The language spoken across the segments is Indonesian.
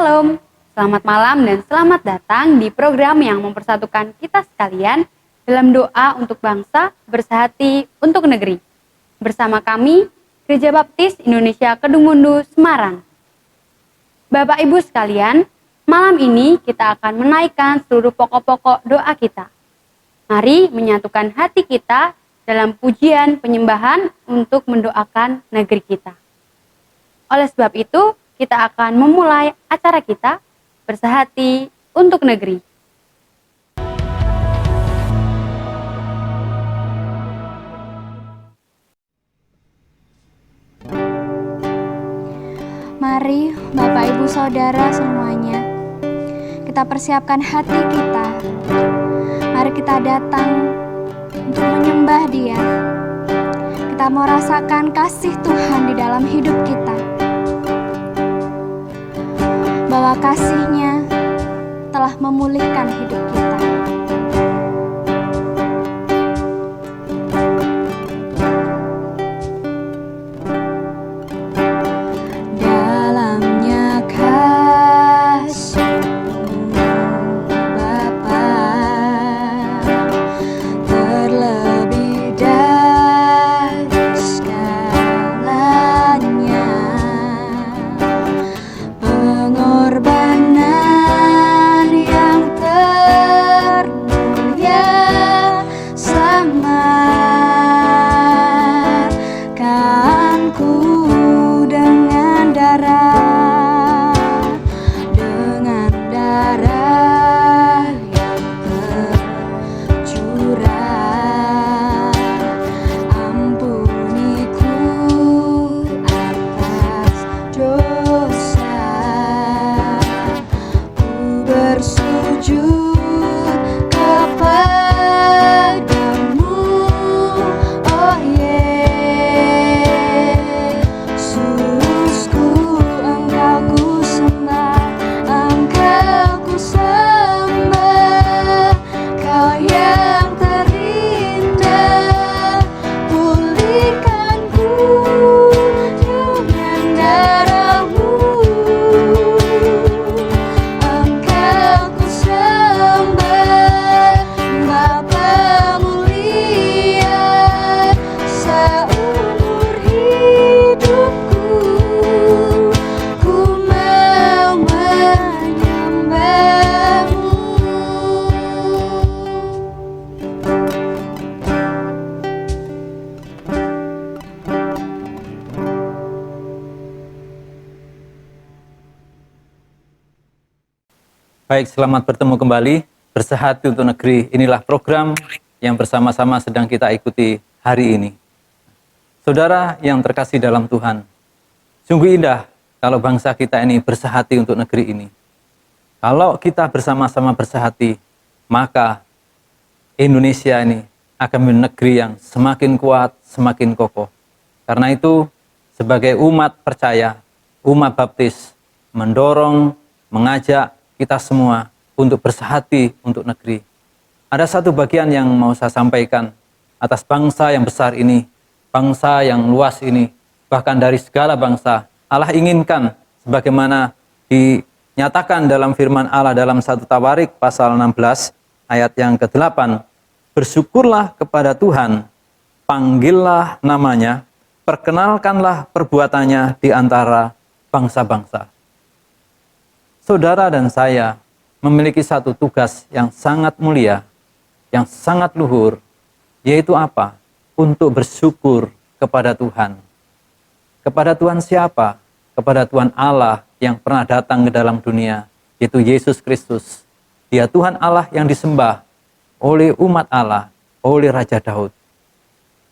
Shalom, selamat malam dan selamat datang di program yang mempersatukan kita sekalian dalam doa untuk bangsa, bersehati untuk negeri. Bersama kami, Gereja Baptis Indonesia Kedung Mundu, Semarang. Bapak Ibu sekalian, malam ini kita akan menaikkan seluruh pokok-pokok doa kita. Mari menyatukan hati kita dalam pujian penyembahan untuk mendoakan negeri kita. Oleh sebab itu, kita akan memulai acara kita bersehati untuk negeri. Mari Bapak Ibu Saudara semuanya, kita persiapkan hati kita. Mari kita datang untuk menyembah Dia. Kita mau rasakan kasih Tuhan di dalam hidup kita, bahwa kasih-Nya telah memulihkan hidup kita. Dalamnya kasih-Mu Bapa, terlebih dari segalanya, pengorbanan yang termulia samakanku dengan darah yang tercurah. Ampuniku atas dosa, ku bersujud kepadamu, oh Yesusku. Engkau ku sembah, Kau yang terindah. Pulihkanku dengan darah-Mu. Engkau ku sembah, Bapa mulia, seumur hidupku ku mau menyembah-Mu. Baik, selamat bertemu kembali. Bersehati untuk negeri, inilah program yang bersama-sama sedang kita ikuti hari ini. Saudara yang terkasih dalam Tuhan, sungguh indah kalau bangsa kita ini bersehati untuk negeri ini. Kalau kita bersama-sama bersehati, maka Indonesia ini akan menjadi negeri yang semakin kuat, semakin kokoh. Karena itu, sebagai umat percaya, umat baptis, mendorong, mengajak kita semua untuk bersehati untuk negeri. Ada satu bagian yang mau saya sampaikan atas bangsa yang besar ini, bangsa yang luas ini, bahkan dari segala bangsa. Allah inginkan sebagaimana dinyatakan dalam firman Allah dalam 1 Tawarik pasal 16 ayat yang ke-8. Bersyukurlah kepada Tuhan, panggillah namanya, perkenalkanlah perbuatannya di antara bangsa-bangsa. Saudara dan saya memiliki satu tugas yang sangat mulia, yang sangat luhur, yaitu apa? Untuk bersyukur kepada Tuhan. Kepada Tuhan siapa? Kepada Tuhan Allah yang pernah datang ke dalam dunia, yaitu Yesus Kristus. Dia Tuhan Allah yang disembah oleh umat Allah, oleh Raja Daud.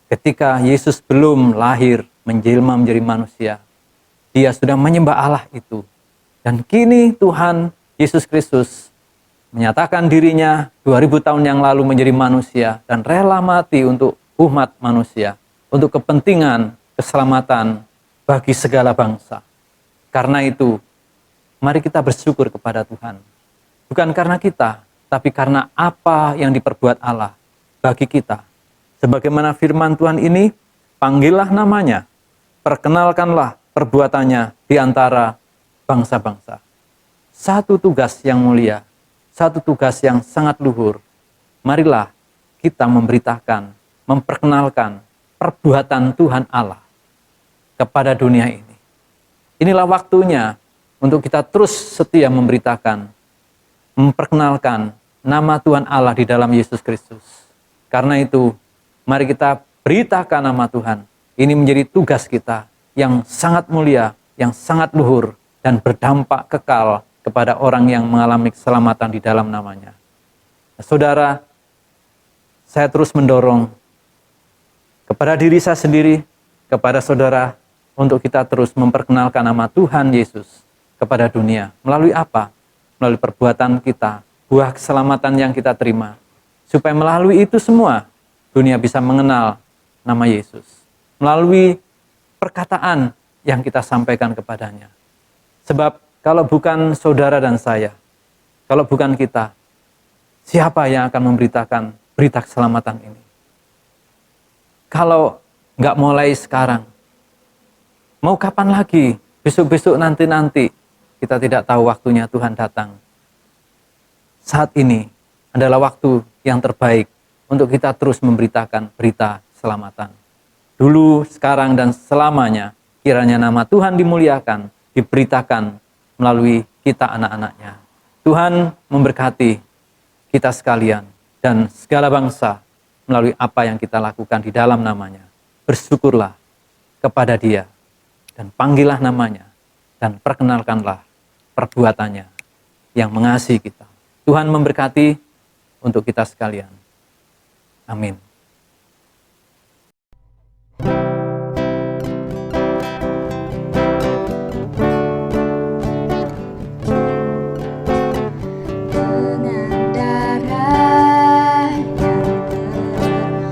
Ketika Yesus belum lahir, menjelma menjadi manusia, Dia sudah menyembah Allah itu. Dan kini Tuhan Yesus Kristus menyatakan dirinya 2000 tahun yang lalu menjadi manusia dan rela mati untuk umat manusia, untuk kepentingan keselamatan bagi segala bangsa. Karena itu, mari kita bersyukur kepada Tuhan. Bukan karena kita, tapi karena apa yang diperbuat Allah bagi kita. Sebagaimana firman Tuhan ini, panggillah namanya, perkenalkanlah perbuatannya di antara bangsa-bangsa. satu tugas yang mulia, satu tugas yang sangat luhur. Marilah kita memberitakan, memperkenalkan perbuatan Tuhan Allah kepada dunia ini. Inilah waktunya untuk kita terus setia memberitakan, memperkenalkan nama Tuhan Allah di dalam Yesus Kristus. Karena itu, mari kita beritakan nama Tuhan. Ini menjadi tugas kita yang sangat mulia, yang sangat luhur, dan berdampak kekal kepada orang yang mengalami keselamatan di dalam namanya. Saudara, saya terus mendorong kepada diri saya sendiri, kepada saudara, untuk kita terus memperkenalkan nama Tuhan Yesus kepada dunia. Melalui apa? Melalui perbuatan kita, buah keselamatan yang kita terima. Supaya melalui itu semua, dunia bisa mengenal nama Yesus. Melalui perkataan yang kita sampaikan kepadanya. Sebab kalau bukan saudara dan saya, kalau bukan kita, siapa yang akan memberitakan berita keselamatan ini? Kalau nggak mulai sekarang, mau kapan lagi? Besok-besok nanti-nanti, kita tidak tahu waktunya Tuhan datang. Saat ini adalah waktu yang terbaik untuk kita terus memberitakan berita keselamatan. Dulu, sekarang, dan selamanya, kiranya nama Tuhan dimuliakan, diberitakan melalui kita anak-anaknya. Tuhan memberkati kita sekalian dan segala bangsa melalui apa yang kita lakukan di dalam namanya. Bersyukurlah kepada Dia dan panggillah namanya dan perkenalkanlah perbuatannya yang mengasihi kita. Tuhan memberkati untuk kita sekalian. Amin. Dengan darah yang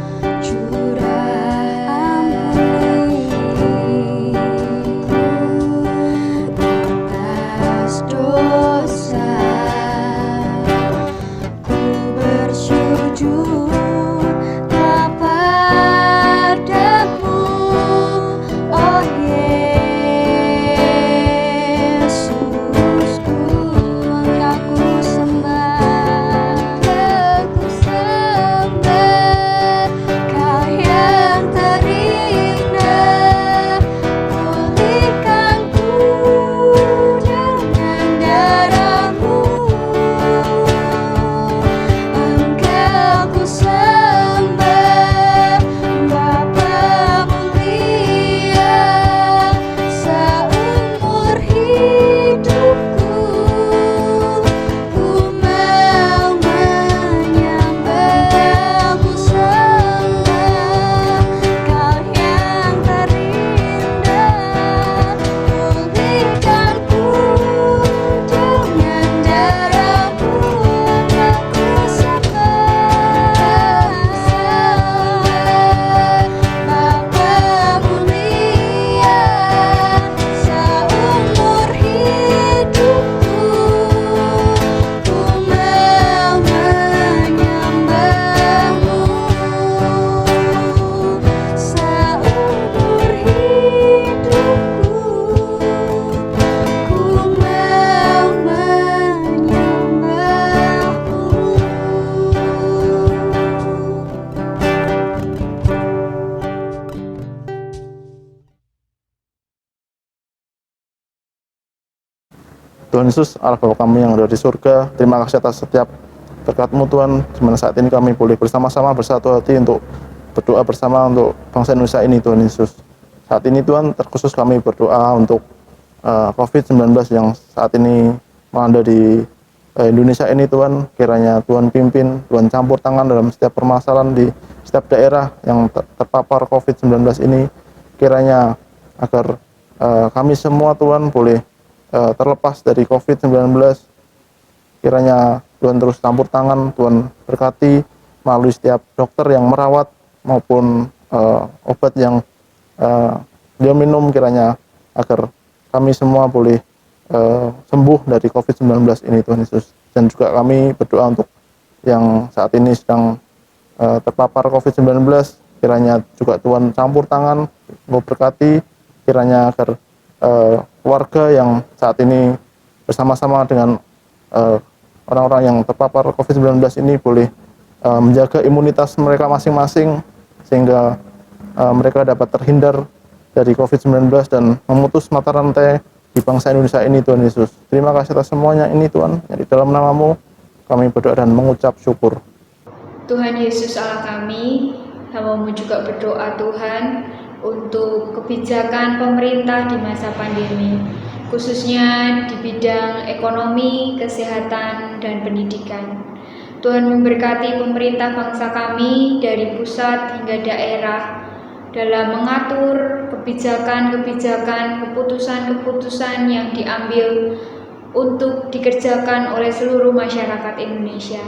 tercurah ampuni atas dosa, ku bersujud kepadamu, oh Yesusku, Engkau ku sembah, Kau yang terindah, pulihkanku dengan darah-Mu. Engkau ku sembah, Bapa mulia, seumur hidupku ku mau menyembah-Mu semua. Kau yang terindah, pulihkanku dengan darah-Mu. Aku sembah, Bapa mulia, seumur hidupku ku mau menyembah-Mu. Seumur hidupku ku mau menyembah-Mu. Tuhan Yesus, Allah Bapa kami yang ada di surga, terima kasih atas setiap berkat-Mu Tuhan, di mana saat ini kami boleh bersama-sama bersatu hati untuk berdoa bersama untuk bangsa Indonesia ini Tuhan Yesus. Saat ini Tuhan, terkhusus kami berdoa untuk COVID-19 yang saat ini melanda di Indonesia ini Tuhan. Kiranya Tuhan pimpin, Tuhan campur tangan dalam setiap permasalahan di setiap daerah yang terpapar COVID-19 ini. Kiranya agar kami semua Tuhan boleh terlepas dari COVID-19. Kiranya Tuhan terus campur tangan, Tuhan berkati melalui setiap dokter yang merawat maupun obat yang dia minum, kiranya agar kami semua boleh sembuh dari COVID-19 ini Tuhan Yesus. Dan juga kami berdoa untuk yang saat ini sedang terpapar COVID-19, kiranya juga Tuhan campur tangan, memberkati, kiranya agar keluarga yang saat ini bersama-sama dengan orang-orang yang terpapar COVID-19 ini boleh menjaga imunitas mereka masing-masing sehingga mereka dapat terhindar dari COVID-19 dan memutus mata rantai di bangsa Indonesia ini, Tuhan Yesus. Terima kasih atas semuanya ini, Tuhan. Di dalam nama-Mu kami berdoa dan mengucap syukur. Tuhan Yesus Allah kami, hamba-Mu juga berdoa Tuhan untuk kebijakan pemerintah di masa pandemi, khususnya di bidang ekonomi, kesehatan, dan pendidikan. Tuhan memberkati pemerintah bangsa kami dari pusat hingga daerah dalam mengatur kebijakan-kebijakan, keputusan-keputusan yang diambil untuk dikerjakan oleh seluruh masyarakat Indonesia.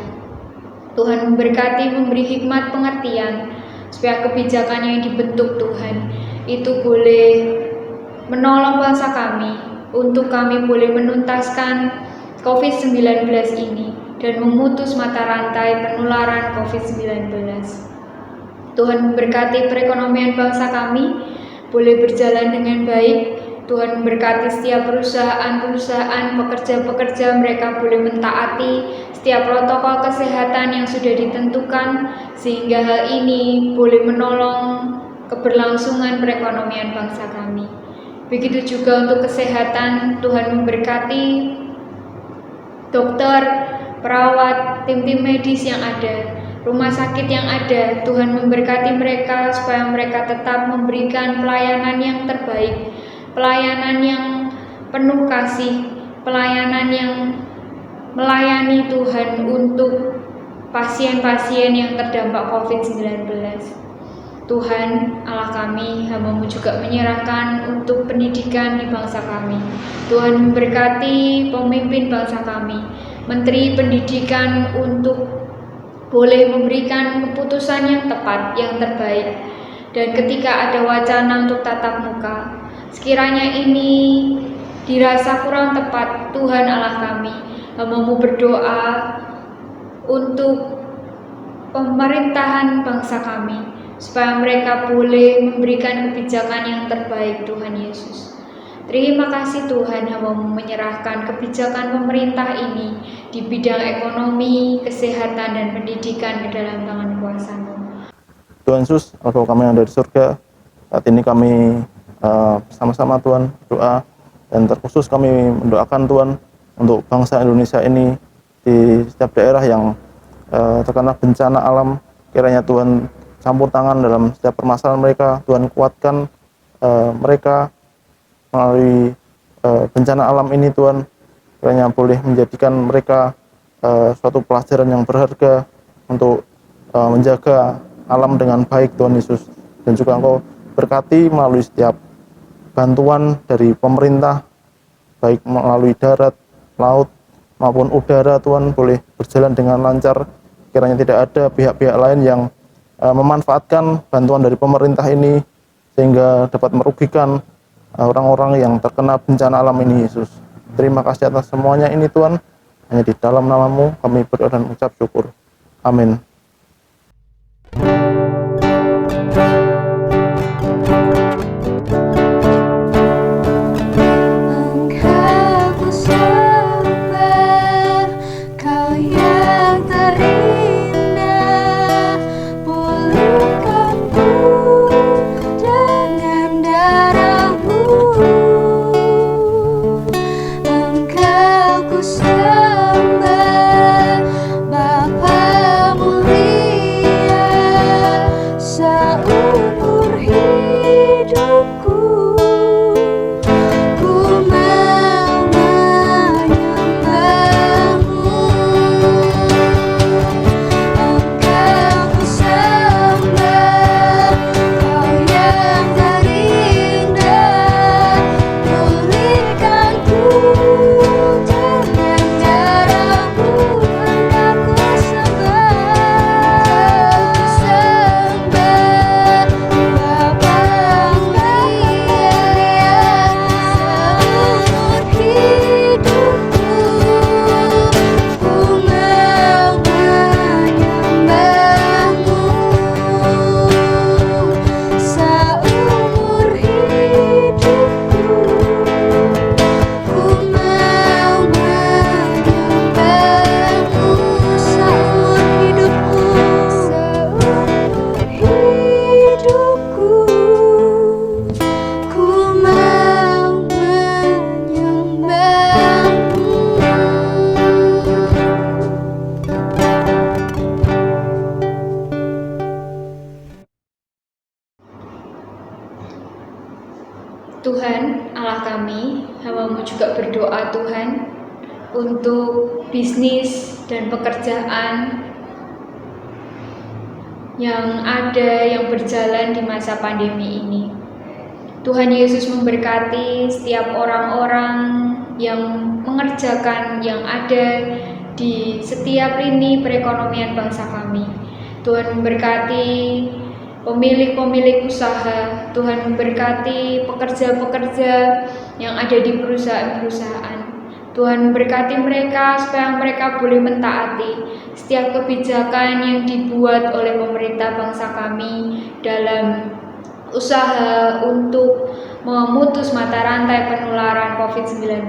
Tuhan memberkati, memberi hikmat pengertian supaya kebijakan yang dibentuk Tuhan itu boleh menolong bangsa kami untuk kami boleh menuntaskan COVID-19 ini dan memutus mata rantai penularan COVID-19. Tuhan memberkati perekonomian bangsa kami boleh berjalan dengan baik. Tuhan memberkati setiap perusahaan-perusahaan, pekerja-pekerja mereka boleh mentaati setiap protokol kesehatan yang sudah ditentukan sehingga hal ini boleh menolong keberlangsungan perekonomian bangsa kami. Begitu juga untuk kesehatan, Tuhan memberkati dokter, perawat, tim-tim medis yang ada, rumah sakit yang ada. Tuhan memberkati mereka supaya mereka tetap memberikan pelayanan yang terbaik, pelayanan yang penuh kasih, pelayanan yang melayani Tuhan untuk pasien-pasien yang terdampak COVID-19. Tuhan Allah kami, hamba-Mu juga menyerahkan untuk pendidikan di bangsa kami. Tuhan memberkati pemimpin bangsa kami, Menteri Pendidikan untuk boleh memberikan keputusan yang tepat, yang terbaik. Dan ketika ada wacana untuk tatap muka, sekiranya ini dirasa kurang tepat, Tuhan Allah kami, hamba-Mu berdoa untuk pemerintahan bangsa kami, supaya mereka boleh memberikan kebijakan yang terbaik, Tuhan Yesus. Terima kasih Tuhan, hamba-Mu menyerahkan kebijakan pemerintah ini di bidang ekonomi, kesehatan, dan pendidikan ke dalam tangan kuasa-Mu. Tuhan Yesus, Bapa kami yang ada di surga, saat ini kami bersama-sama Tuhan berdoa, dan terkhusus kami mendoakan Tuhan untuk bangsa Indonesia ini di setiap daerah yang terkena bencana alam. Kiranya Tuhan campur tangan dalam setiap permasalahan mereka. Tuhan kuatkan mereka melalui bencana alam ini, Tuhan. Kiranya boleh menjadikan mereka suatu pelajaran yang berharga untuk menjaga alam dengan baik, Tuhan Yesus. Dan juga Engkau berkati melalui setiap bantuan dari pemerintah, baik melalui darat, laut, maupun udara, Tuhan, boleh berjalan dengan lancar. Kiranya tidak ada pihak-pihak lain yang memanfaatkan bantuan dari pemerintah ini sehingga dapat merugikan orang-orang yang terkena bencana alam ini, Yesus. Terima kasih atas semuanya ini, Tuhan. Hanya di dalam nama-Mu kami berdoa dan mengucap syukur. Amin. berdoa Tuhan untuk bisnis dan pekerjaan yang berjalan di masa pandemi ini. Tuhan Yesus memberkati setiap orang-orang yang mengerjakan yang ada di setiap lini perekonomian bangsa kami. Tuhan memberkati pemilik-pemilik usaha, Tuhan memberkati pekerja-pekerja yang ada di perusahaan-perusahaan. Tuhan memberkati mereka supaya mereka boleh mentaati setiap kebijakan yang dibuat oleh pemerintah bangsa kami dalam usaha untuk memutus mata rantai penularan COVID-19.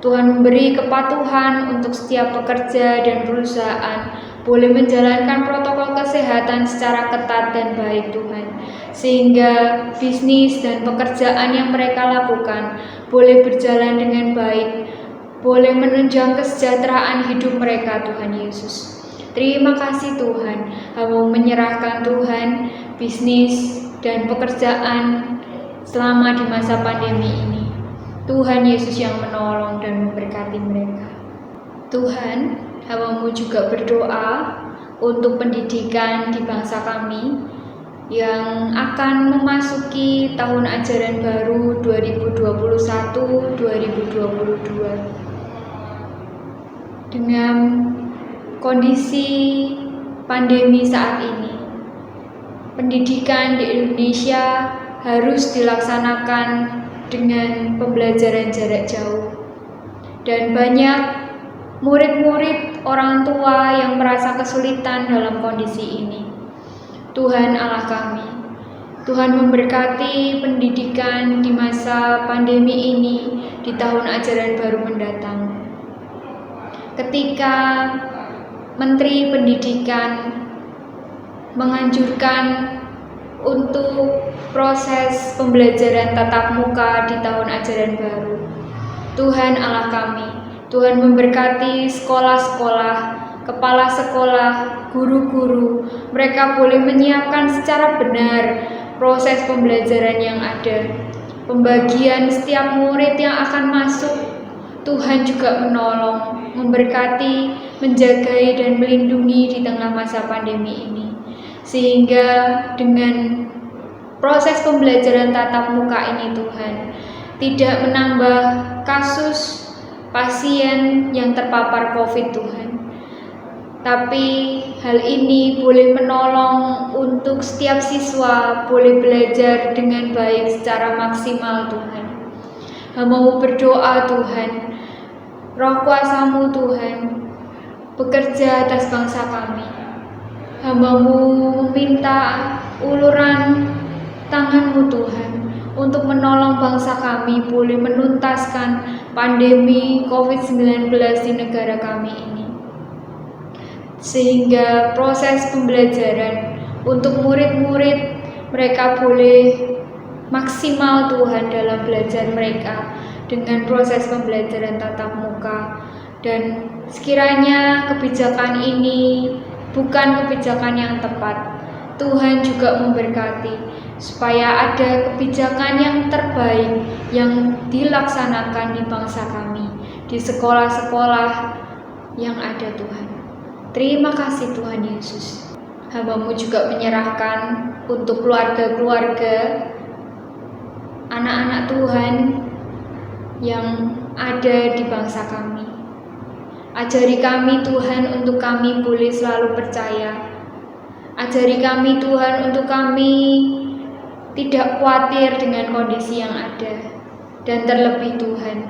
Tuhan memberi kepatuhan untuk setiap pekerja dan perusahaan boleh menjalankan protokol kesehatan secara ketat dan baik Tuhan, sehingga bisnis dan pekerjaan yang mereka lakukan boleh berjalan dengan baik, boleh menunjang kesejahteraan hidup mereka Tuhan Yesus. Terima kasih Tuhan, Hamba menyerahkan Tuhan bisnis dan pekerjaan selama di masa pandemi ini. Tuhan Yesus yang menolong dan memberkati mereka. Tuhan, Hamba-Mu juga berdoa untuk pendidikan di bangsa kami yang akan memasuki tahun ajaran baru 2021-2022. Dengan kondisi pandemi saat ini, pendidikan di Indonesia harus dilaksanakan dengan pembelajaran jarak jauh, dan banyak murid-murid orang tua yang merasa kesulitan dalam kondisi ini. Tuhan Allah kami, Tuhan memberkati pendidikan di masa pandemi ini di tahun ajaran baru mendatang. Ketika Menteri Pendidikan menganjurkan untuk proses pembelajaran tatap muka di tahun ajaran baru, Tuhan Allah kami, Tuhan memberkati sekolah-sekolah, kepala sekolah, guru-guru, mereka boleh menyiapkan secara benar proses pembelajaran yang ada. Pembagian setiap murid yang akan masuk, Tuhan juga menolong, memberkati, menjagai dan melindungi di tengah masa pandemi ini. Sehingga dengan proses pembelajaran tatap muka ini Tuhan tidak menambah kasus pasien yang terpapar COVID Tuhan. Tapi hal ini boleh menolong untuk setiap siswa boleh belajar dengan baik secara maksimal Tuhan. Hamba-Mu berdoa Tuhan, Roh kuasa-Mu Tuhan bekerja atas bangsa kami. Hamba-Mu meminta uluran tangan-Mu Tuhan untuk menolong bangsa kami boleh menuntaskan pandemi COVID-19 di negara kami ini. Sehingga proses pembelajaran untuk murid-murid mereka boleh maksimal Tuhan dalam belajar mereka dengan proses pembelajaran tatap muka. Dan sekiranya kebijakan ini bukan kebijakan yang tepat, Tuhan juga memberkati supaya ada kebijakan yang terbaik yang dilaksanakan di bangsa kami, di sekolah-sekolah yang ada Tuhan. Terima kasih Tuhan Yesus. Hamba-Mu juga menyerahkan untuk keluarga-keluarga, anak-anak Tuhan yang ada di bangsa kami. Ajari kami Tuhan untuk kami boleh selalu percaya. Ajari kami Tuhan untuk kami tidak khawatir dengan kondisi yang ada. Dan terlebih Tuhan,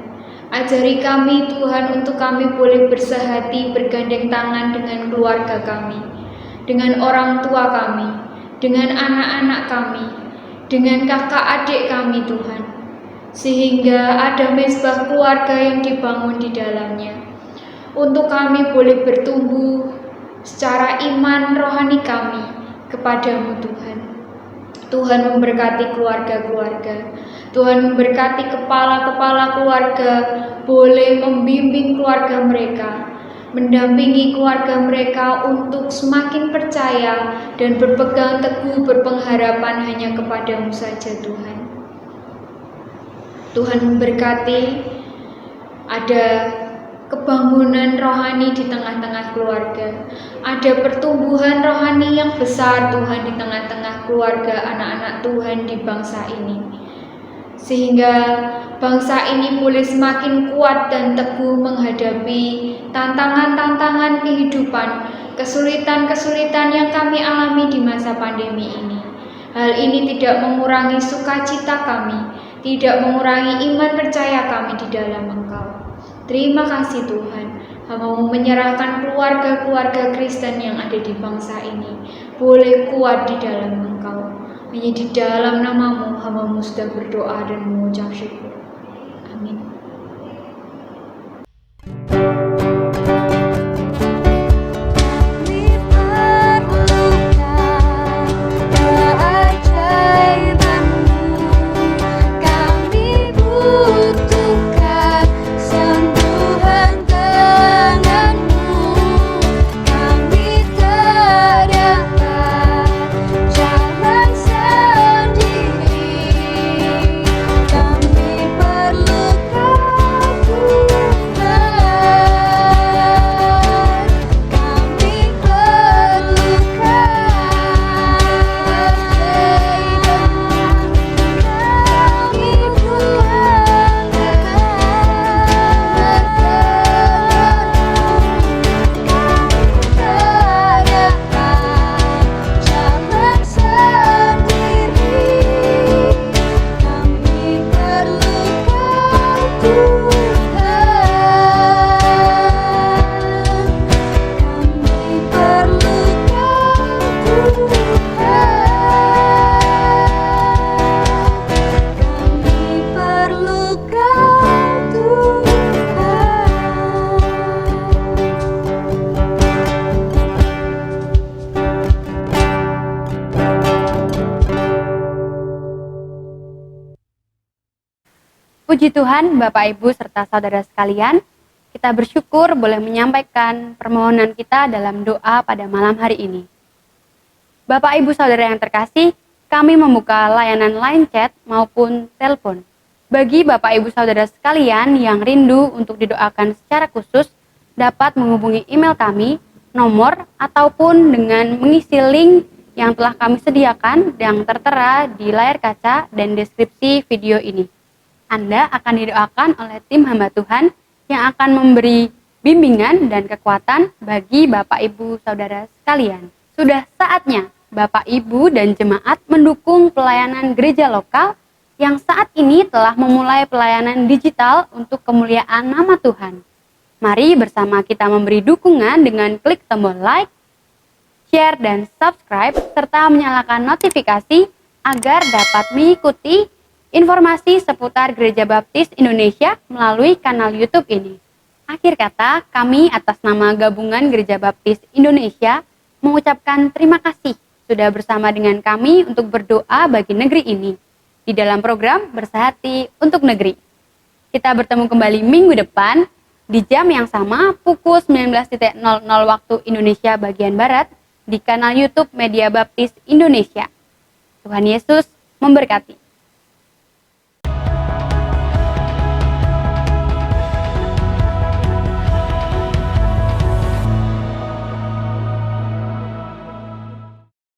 ajari kami Tuhan untuk kami boleh bersehati bergandeng tangan dengan keluarga kami, dengan orang tua kami, dengan anak-anak kami, dengan kakak adik kami Tuhan. Sehingga ada mezbah keluarga yang dibangun di dalamnya. Untuk kami boleh bertumbuh secara iman rohani kami kepadamu Tuhan. Tuhan memberkati keluarga-keluarga. Tuhan memberkati kepala-kepala keluarga boleh membimbing keluarga mereka, mendampingi keluarga mereka untuk semakin percaya dan berpegang teguh berpengharapan hanya kepadamu saja Tuhan. Tuhan memberkati ada kebangunan rohani di tengah-tengah keluarga, ada pertumbuhan rohani yang besar Tuhan di tengah-tengah keluarga anak-anak Tuhan di bangsa ini, sehingga bangsa ini boleh semakin kuat dan teguh menghadapi tantangan-tantangan kehidupan, kesulitan-kesulitan yang kami alami di masa pandemi ini. Hal ini tidak mengurangi sukacita kami, tidak mengurangi iman percaya kami di dalam Engkau. Terima kasih Tuhan, Hamba-Mu menyerahkan keluarga-keluarga Kristen yang ada di bangsa ini boleh kuat di dalam Engkau. Hanya di dalam nama-Mu, Hamba-Mu sudah berdoa dan mengucap syukur. Amin. Puji Tuhan, Bapak, Ibu, serta saudara sekalian, kita bersyukur boleh menyampaikan permohonan kita dalam doa pada malam hari ini. Bapak, Ibu, saudara yang terkasih, kami membuka layanan line chat maupun telepon. Bagi Bapak, Ibu, saudara sekalian yang rindu untuk didoakan secara khusus, dapat menghubungi email kami, nomor, ataupun dengan mengisi link yang telah kami sediakan yang tertera di layar kaca dan deskripsi video ini. Anda akan didoakan oleh tim hamba Tuhan yang akan memberi bimbingan dan kekuatan bagi Bapak, Ibu, saudara sekalian. Sudah saatnya Bapak, Ibu, dan jemaat mendukung pelayanan gereja lokal yang saat ini telah memulai pelayanan digital untuk kemuliaan nama Tuhan. Mari bersama kita memberi dukungan dengan klik tombol like, share, dan subscribe, serta menyalakan notifikasi agar dapat mengikuti informasi seputar Gereja Baptis Indonesia melalui kanal YouTube ini. Akhir kata, kami atas nama Gabungan Gereja Baptis Indonesia mengucapkan terima kasih sudah bersama dengan kami untuk berdoa bagi negeri ini di dalam program Bersehati untuk Negeri. Kita bertemu kembali minggu depan di jam yang sama pukul 19.00 waktu Indonesia bagian Barat di kanal YouTube Media Baptis Indonesia. Tuhan Yesus memberkati.